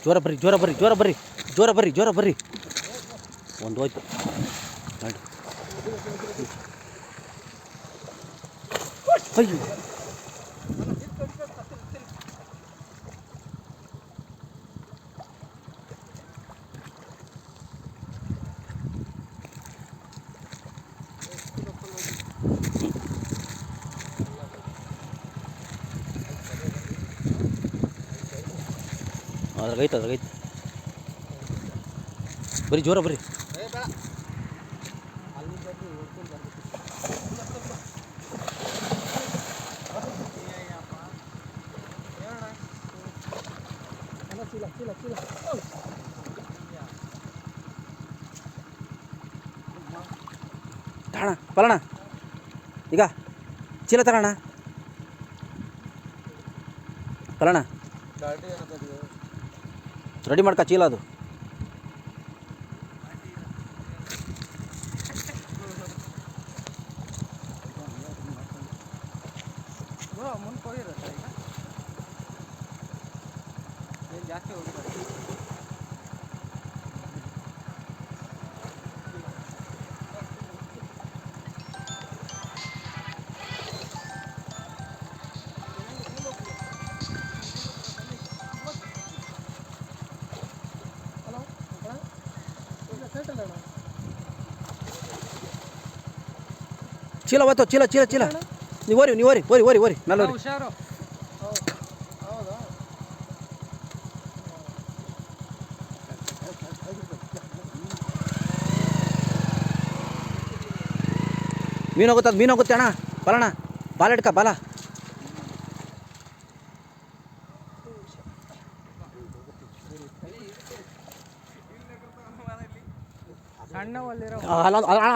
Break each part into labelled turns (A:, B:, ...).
A: ಜೋರ ಬರ್ರಿ ಜೋರ ಬರ್ರಿ ಜೋರ ಬರ್ರಿ ಜೋರ ಬರ್ರಿ ಜೋರ ಬರ್ರಿ. ಒಂದು ಹೋಯ್ತು ನೋಡಿ. ಅಯ್ಯೋ ಅದ್ರಾಗೈತೆ ಬರ್ರಿ ಜೋರ ಬರ್ರಿ. ತಗೋಣ ಬಲಣ ಈಗ ಚೀಲ ತಗೋಣ ಬಲಣ ರೆಡಿ ಮಾಡ್ಕ ಚೀಲ ಅದು.
B: ಜಾಸ್ತಿ ಹೋಗಿದ್ದಾರೆ.
A: ಚೀಲ ಒತ್ತು ಚೀಲ ಚೀಲ ಚೀಲ ನೀವು ಓರಿ ನೀವು ಓರಿ ಓರಿ ಓರಿ ಓರಿ ಮೇಲೆ ಓರಿ.
B: ಹುಷಾರು.
A: ಮೀನು ಹೋಗುತ್ತೆ ಅದು ಮೀನು ಹೋಗುತ್ತೆ ಅಣ್ಣ ಬಲಣ್ಣ ಬಾಲ ಇಡ್ಕ ಬಾಲ.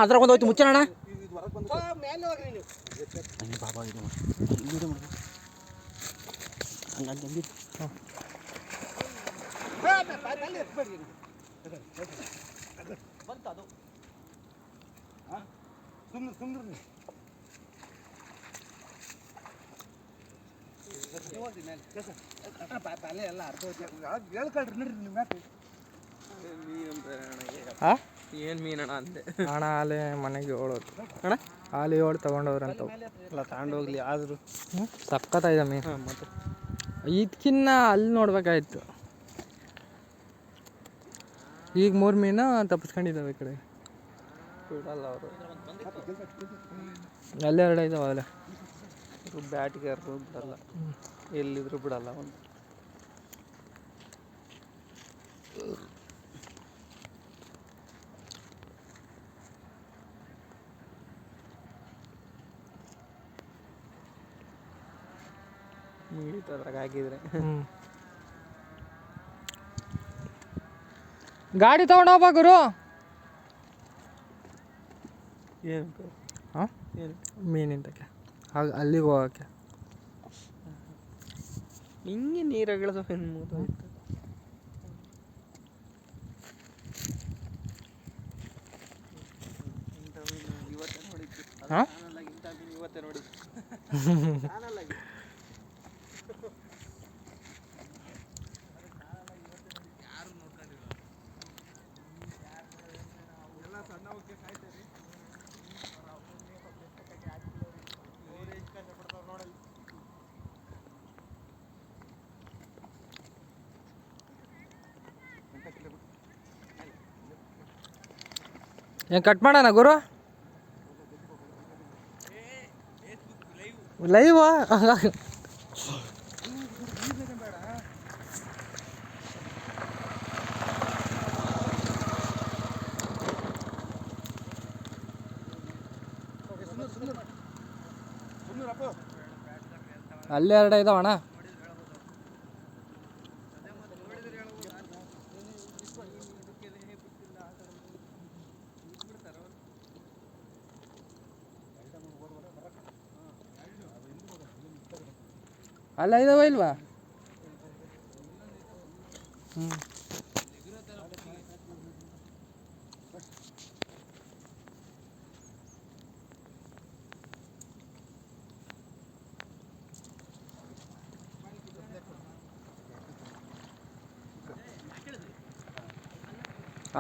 A: ಅದ್ರಾಗ ಒಂದು ಹೋಯ್ತು ಮುಚ್ಚೋಣ ಬಾಬಾ ಇದು ಬಂತದು ಸುಮ್ಮನೆ ಎಲ್ಲ ಅರ್ಥ ಹೇಳ್ಕೊಳ್ರಿ ನೋಡ್ರಿ ನಿಮ್ಮ
B: ಏನು ಮೀನಣ್ಣ ಅಂದೆ
C: ಅಣ್ಣ ಆಲೆ ಮನೆಗೆ ಏಳೋದು ಅಣ್ಣ ಆಲೆ 7 ತೊಗೊಂಡವ್ರಂತ
B: ಎಲ್ಲ ತಗೊಂಡೋಗ್ಲಿ ಆದರೂ
C: ಸಕ್ಕತ್ತಾಗಿದೆ ಮೀನು.
B: ಮತ್ತೆ
C: ಇದಕ್ಕಿನ್ನ ಅಲ್ಲಿ ನೋಡ್ಬೇಕಾಯ್ತು. ಈಗ 3 ಮೀನು ತಪ್ಪಿಸ್ಕೊಂಡಿದ್ದಾವೆ ಈ ಕಡೆ.
B: ಬಿಡಲ್ಲ ಅವರು
C: ಅಲ್ಲೇ 2 ಇದಾವೆ ಅಲ್ಲೇ.
B: ಬ್ಯಾಟ್ಗಾರರು ಬಿಡಲ್ಲ, ಎಲ್ಲಿದ್ರು ಬಿಡಲ್ಲ ಒಂದು. ಮುಗಿತದ್ರಾಗ ಹಾಕಿದ್ರೆ
C: ಗಾಡಿ ತೊಗೊಂಡೋಗ್ಬಾ ಗುರು.
B: ಏನು
C: ಹಾಂ
B: ಏನು
C: ಮೀನಿಂದಕ್ಕೆ ಹಾಗೆ ಅಲ್ಲಿಗೆ ಹೋಗೋಕ್ಕೆ
B: ಹಿಂಗೆ ನೀರಾಗಿಳ್ದು ಏನು ಮುಗಿದೋಯ್ತು. ಇವತ್ತೇ ನೋಡಿದ್ದು.
C: ಹಾಂ
B: ಇಂಥ ಮೀನು ಇವತ್ತೇ ನೋಡಿದ್ದು.
C: ಏನು ಕಟ್ ಮಾಡೋಣ ಗುರು ಲೈವ್ ಅಲ್ಲೇ 2 ಇದಾವಣ್ಣ. ಅಲ್ಲ ಇದಾವ ಇಲ್ವಾ?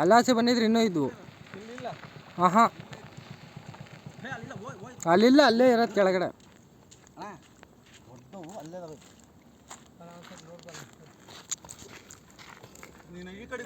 C: ಅಲ್ಲಾಚೆ ಬಂದಿದ್ರೆ ಇನ್ನೂ ಇದ್ವು.
B: ಇಲ್ಲಿಲ್ಲ.
C: ಹಾಂ ಹಾಂ ಅಲ್ಲಿಲ್ಲ, ಅಲ್ಲೇ ಇರೋದು ಕೆಳಗಡೆ.
A: ನೀನು ಈ ಕಡೆ